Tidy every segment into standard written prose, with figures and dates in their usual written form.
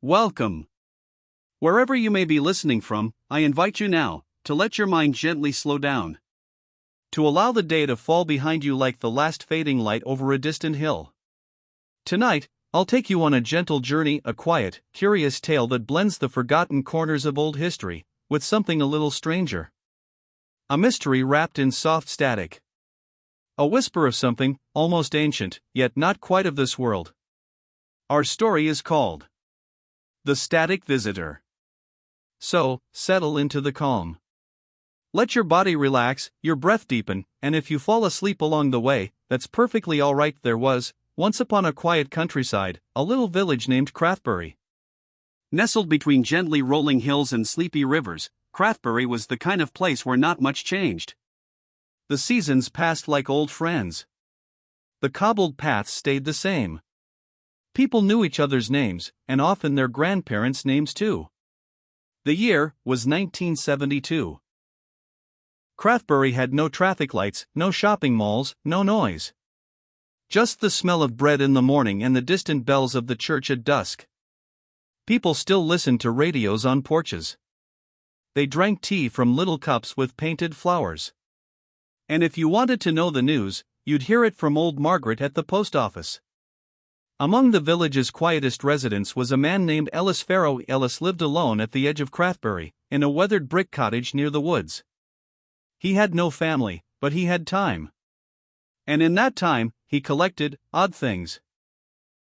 Welcome. Wherever you may be listening from, I invite you now to let your mind gently slow down. To allow the day to fall behind you like the last fading light over a distant hill. Tonight, I'll take you on a gentle journey, a quiet, curious tale that blends the forgotten corners of old history with something a little stranger. A mystery wrapped in soft static. A whisper of something almost ancient, yet not quite of this world. Our story is called The Static Visitor. So, settle into the calm. Let your body relax, your breath deepen, and if you fall asleep along the way, that's perfectly alright. There was, once upon a quiet countryside, a little village named Crathbury. Nestled between gently rolling hills and sleepy rivers, Crathbury was the kind of place where not much changed. The seasons passed like old friends. The cobbled paths stayed the same. People knew each other's names, and often their grandparents' names too. The year was 1972. Crathbury had no traffic lights, no shopping malls, no noise. Just the smell of bread in the morning and the distant bells of the church at dusk. People still listened to radios on porches. They drank tea from little cups with painted flowers. And if you wanted to know the news, you'd hear it from old Margaret at the post office. Among the village's quietest residents was a man named Ellis Farrow. Ellis lived alone at the edge of Crathbury, in a weathered brick cottage near the woods. He had no family, but he had time. And in that time, he collected odd things.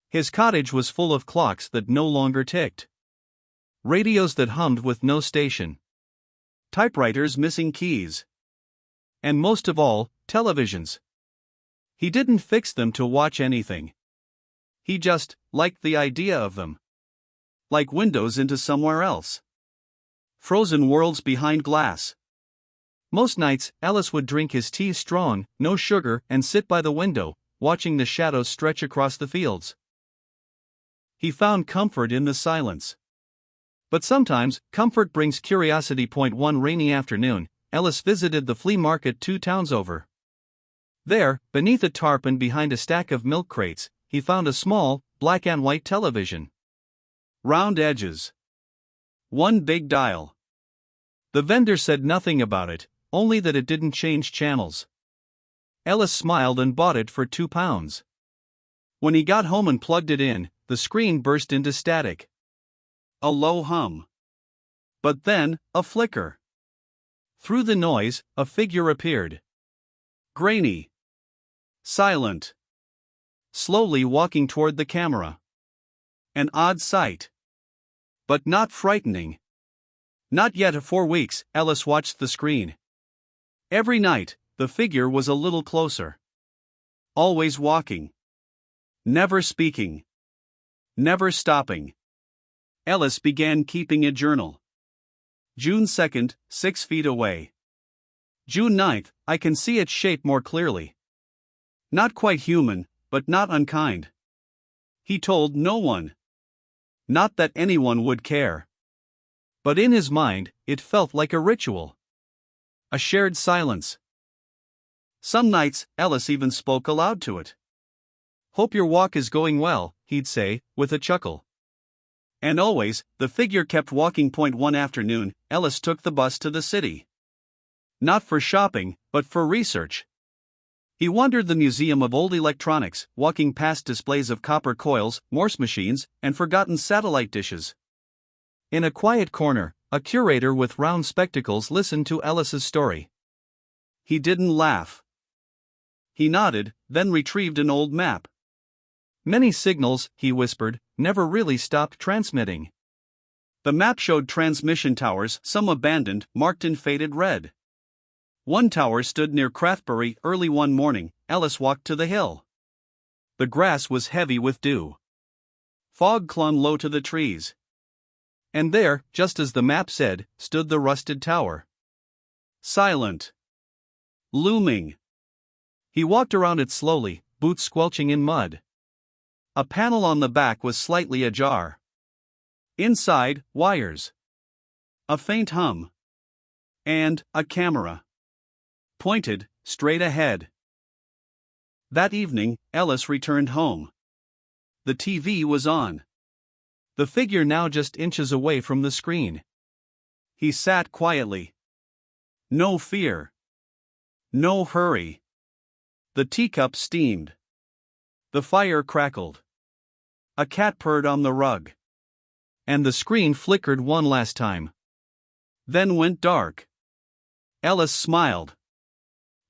His cottage was full of clocks that no longer ticked. Radios that hummed with no station. Typewriters missing keys. And most of all, televisions. He didn't fix them to watch anything. He just liked the idea of them. Like windows into somewhere else. Frozen worlds behind glass. Most nights, Ellis would drink his tea strong, no sugar, and sit by the window, watching the shadows stretch across the fields. He found comfort in the silence. But sometimes, comfort brings curiosity. One rainy afternoon, Ellis visited the flea market 2 towns over. There, beneath a tarp and behind a stack of milk crates, he found a small, black and white television. Round edges. One big dial. The vendor said nothing about it, only that it didn't change channels. Ellis smiled and bought it for £2. When he got home and plugged it in, the screen burst into static. A low hum. But then, a flicker. Through the noise, a figure appeared. Grainy. Silent. Slowly walking toward the camera. An odd sight. But not frightening. Not yet. For weeks, Ellis watched the screen. Every night, the figure was a little closer. Always walking. Never speaking. Never stopping. Ellis began keeping a journal. June 2nd, 6 feet away. June 9th, I can see its shape more clearly. Not quite human, but not unkind. He told no one. Not that anyone would care. But in his mind, it felt like a ritual. A shared silence. Some nights, Ellis even spoke aloud to it. "Hope your walk is going well," he'd say, with a chuckle. And always, the figure kept walking. One afternoon, Ellis took the bus to the city. Not for shopping, but for research. He wandered the Museum of Old Electronics, walking past displays of copper coils, Morse machines, and forgotten satellite dishes. In a quiet corner, a curator with round spectacles listened to Ellis's story. He didn't laugh. He nodded, then retrieved an old map. "Many signals," he whispered, "never really stopped transmitting." The map showed transmission towers, some abandoned, marked in faded red. One tower stood near Crathbury. Early one morning, Ellis walked to the hill. The grass was heavy with dew. Fog clung low to the trees. And there, just as the map said, stood the rusted tower. Silent. Looming. He walked around it slowly, boots squelching in mud. A panel on the back was slightly ajar. Inside, wires. A faint hum. And a camera. Pointed, straight ahead. That evening, Ellis returned home. The TV was on. The figure now just inches away from the screen. He sat quietly. No fear. No hurry. The teacup steamed. The fire crackled. A cat purred on the rug. And the screen flickered one last time. Then went dark. Ellis smiled.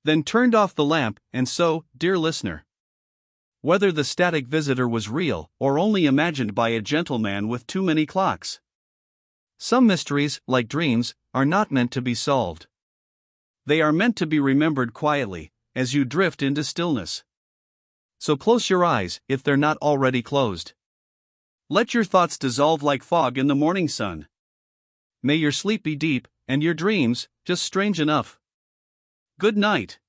Then turned off the lamp, and so, dear listener, whether the static visitor was real or only imagined by a gentleman with too many clocks, some mysteries, like dreams, are not meant to be solved. They are meant to be remembered quietly, as you drift into stillness. So close your eyes, if they're not already closed. Let your thoughts dissolve like fog in the morning sun. May your sleep be deep, and your dreams, just strange enough. Good night.